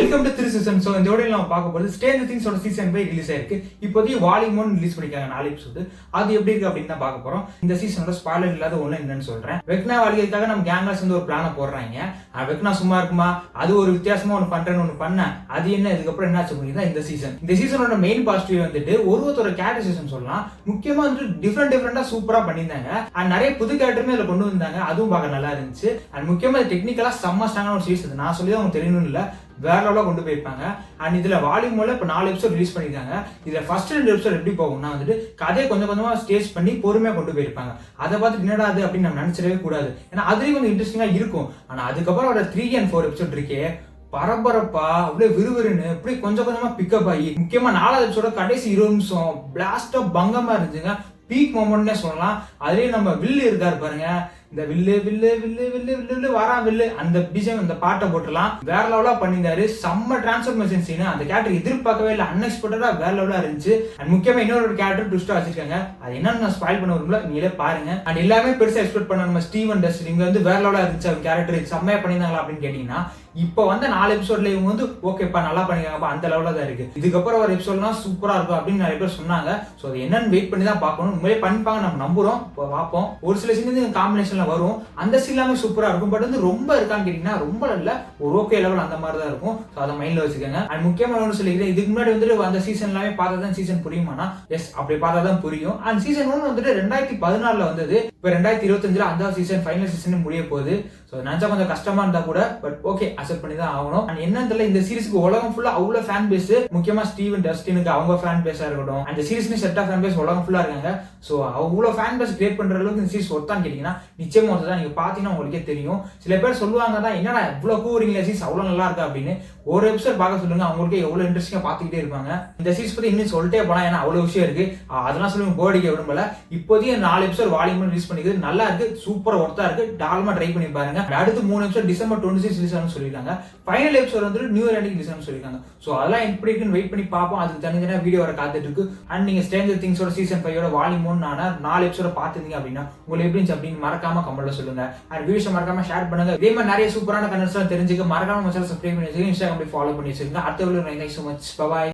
Welcome to 3 season. So இந்த வீடியோவில் நம்ம பார்க்க போகிறது ஸ்ட்ரேஞ்சர் திங்ஸோட சீசன் 5 ரிலீஸ் ஆயிருக்கு. இப்போதைக்கு வால்யூம் 1 ரிலீஸ் பண்ணிருக்காங்க 4 எபிசோடு. அது எப்படி இருக்கு அப்படின்னு தான் பார்க்க போறோம். இந்த சீசனோட ஸ்பாய்லர் இல்லாத ஒண்ணு என்னன்னு சொல்றேன். வெக்னா வாழியதுக்காக நம்ம கேங்கர்ஸ் வந்து ஒரு பிளான போடுறாங்க. வெக்னா சும்மா இருக்குமா, அது ஒரு வித்தியாசமா ஒன்று பண்றேன்னு ஒன்று பண்ண அது என்ன, இதுக்கப்புறம் என்ன ஆச்சு தான் இந்த சீசன். இந்த சீசனோட மெயின் பாசிட்டிவ் வந்துட்டு ஒருத்தரோட கேரக்டரைசேஷன் சொல்லலாம். முக்கியமா வந்துட்டு டிஃப்ரெண்டா சூப்பரா பண்ணியிருந்தாங்க. அண்ட் நிறைய புது கேரக்டருமே இதுல கொண்டு வந்தாங்க. அதுவும் பார்க்க நல்லா இருந்துச்சு. அண்ட் முக்கியமா டெக்னிக்கலா செம்ம ஸ்ட்ராங்கான ஒரு சீசன். நான் சொல்லி அவங்க தெரியணும் இல்ல, வேற லெவலா கொண்டு போயிருப்பாங்க. அண்ட் இதுல வால்யூம் இப்ப 4 எபிசோட் ரிலீஸ் பண்ணிருக்காங்க. இதுல ஃபர்ஸ்ட் 2 எபிசோட் எப்படி போகும்னா வந்துட்டு கதையை கொஞ்சம் கொஞ்சமா ஸ்டேஜ் பண்ணி பொறுமையா கொண்டு போயிருப்பாங்க. அதை பார்த்து என்னடா அது அப்படின்னு நம்ம நினைச்சிடவே கூடாது. ஏன்னா அதுலயும் கொஞ்சம் இன்ட்ரெஸ்டிங்கா இருக்கும். ஆனா அதுக்கப்புறம் ஒரு 3 and 4 எபிசோட் இருக்கே, பரபரப்பா அப்படியே விறுவிறுன்னு இப்படி கொஞ்சம் கொஞ்சமா பிக்கப் ஆகி முக்கியமா 4வது எபிசோட கடைசி 20 நிமிஷம் பிளாஸ்டா பங்கமா இருந்துச்சுங்க. பீக் மொமெண்ட்னே சொல்லலாம். அதுலயும் நம்ம வில்லு இருக்காரு பாருங்க, இந்த வில்லு வில்லு வில்லு வில்லு வில்லு வரா வில்லு, அந்த பிஜிஎம் இந்த பாட்டை போட்டுலாம் வேற லெவலா பண்ணியிருந்தாரு. செம்ம டிரான்ஸ்ஃபர்மேஷன் சீன். அந்த கேரக்டர் எதிர்பார்க்கவே இல்லை, அன்எக்ஸ்பெக்டடா வேற லெவலா இருந்துச்சு. அண்ட் முக்கியமா இன்னொரு கேரக்டர் ட்விஸ்டா வச்சிருக்காங்க. அது என்னன்னு நான் ஸ்பாயில் பண்ண விரும்பல, நீங்களே பாருங்க. அண்ட் எல்லாமே பெருசா எக்ஸ்பெக்ட் பண்ண நம்ம ஸ்டீவன் டஸ்ட் இங்க வந்து வேற லெவலா இருந்துச்சு. அவர் கேரக்டர் செம்மையா பண்ணியிருந்தாங்களா அப்படின்னு கேட்டீங்கன்னா, இப்போ வந்து 4 எபிசோட்ல இவங்க வந்து ஓகேப்பா நல்லா பண்ணிருக்காங்கப்பா அந்த லெவலில் தான் இருக்கு. இதுக்கப்புறம் ஒரு எபிசோட்லாம் சூப்பரா இருக்கும் அப்படின்னு நிறைய பேர் சொன்னாங்க. ஸோ அது என்னன்னு வெயிட் பண்ணி தான் பார்க்கணும். உண்மையிலே பண்ணிப்பாங்க, நம்ம நம்புறோம். இப்போ பார்ப்போம். ஒரு சில சீன் வந்து காம்பினேஷன்ல வரும், அந்த சீன் எல்லாமே சூப்பரா இருக்கும். பட் வந்து ரொம்ப இருக்கான்னு கேட்டீங்கன்னா ரொம்ப இல்ல, ஒரு ஓகே லெவல் அந்த மாதிரி தான் இருக்கும். ஸோ அதை மைண்ட்ல வச்சுக்கோங்க. அண்ட் முக்கியமான ஒன்று சொல்லிக்கிறேன், இதுக்கு முன்னாடி வந்துட்டு அந்த சீசன் எல்லாமே பார்த்தா தான் சீசன் புரியுமானா, எஸ் அப்படி பார்த்தா தான் புரியும். அண்ட் சீசன் 1 வந்துட்டு 2014 வந்தது. இப்போ 2025 அந்த சீசன் ஃபைனல் சீசன் முடிய போகுது. ஸோ நினைச்சா கொஞ்சம் கஷ்டமா இருந்தா கூட பட் ஓகே அக்செப்ட் பண்ணி தான் ஆகணும். அண்ட் என்னன்னு தெரியல, இந்த சீரிஸ்க்கு உலகம் ஃபுல்லா அவ்வளோ ஃபேன் பேஸ், முக்கியமா ஸ்டீவன் டஸ்டினுக்கு அவங்க ஃபேன் பேஸா இருக்கட்டும், அந்த சீரிஸ்க்கு செட் ஆஃப் ஃபேன் பேஸ் உலகம் ஃபுல்லா இருக்காங்க. ஸோ அவ்வளோ ஃபேன் பேஸ் கிரியேட் பண்ற அளவுக்கு இந்த சீரிஸ் ஒருத்தான்னு கேட்டீங்கன்னா நிச்சயமா ஒருத்தான். நீங்க பாத்தீங்கன்னா உங்களுக்கே தெரியும். சில பேர் சொல்லுவாங்க தான், என்னடா இவ்வளவு கூறீங்களா சீரிஸ் அவ்வளவு நல்லா இருக்கு அப்படின்னு. ஒரு எபிசோட் பார்க்க சொல்லுங்க, அவங்களுக்கு எவ்வளவு இன்ட்ரெஸ்டிங்கா பாத்துக்கிட்டே இருப்பாங்க. இந்த சீரிஸ் பத்தி இன்னும் சொல்லிட்டே போலாம், ஏன்னா அவ்வளவு விஷயம் இருக்கு. அதெல்லாம் சொல்லுங்க, போர்டிக்க விரும்பல. இப்போதைக்கு 4 எபிசோட் வால்யூம் ரிலீஸ் பண்ணிக்கிறது நல்லா இருக்கு, சூப்பர் ஒர்த்தா இருக்கு. டால்மா ட்ரை பண்ணி பாருங்க. அடுத்து 3 எபிசோட் டிசம்பர் 26 ரிலீஸ் ஆகும் சொல்லிருக்காங்க. ஃபைனல் எபிசோட் வந்து நியூ இயர் அன்னைக்கு ரிலீஸ் ஆகும் சொல்லிருக்காங்க. சோ அதெல்லாம் எப்படி இருக்குன்னு வெயிட் பண்ணி பார்ப்போம். அதுக்கு தனித்தனியா வீடியோ வர காத்துட்டு இருக்கு. அண்ட் நீங்க ஸ்ட்ரேஞ்சர் திங்ஸோட சீசன் 5 வால்யூம் 1 4 எபிசோட பாத்துருந்தீங்க அப்படின்னா உங்களுக்கு எப்படி இருந்துச்சு அப்படின்னு மறக்காம கமெண்ட்ல சொல்லுங்க. அண்ட் வீடியோஸ் மறக்காம ஷேர் பண்ணுங்க. இதே மாதிரி நிறைய சூப்பரான கண்டென்ட்ஸ் தெரிஞ்சுக்க மறக்காம சேனலை சப்ஸ்கிரைப் பண்ணி வச்சுக்கோங்க. இன்ஸ்டாகிராம் ஃபாலோ பண்ணி வச்சுக்கோங்க. அடுத்த வீடியோல தேங்க்ஸ் சோ மச். பை.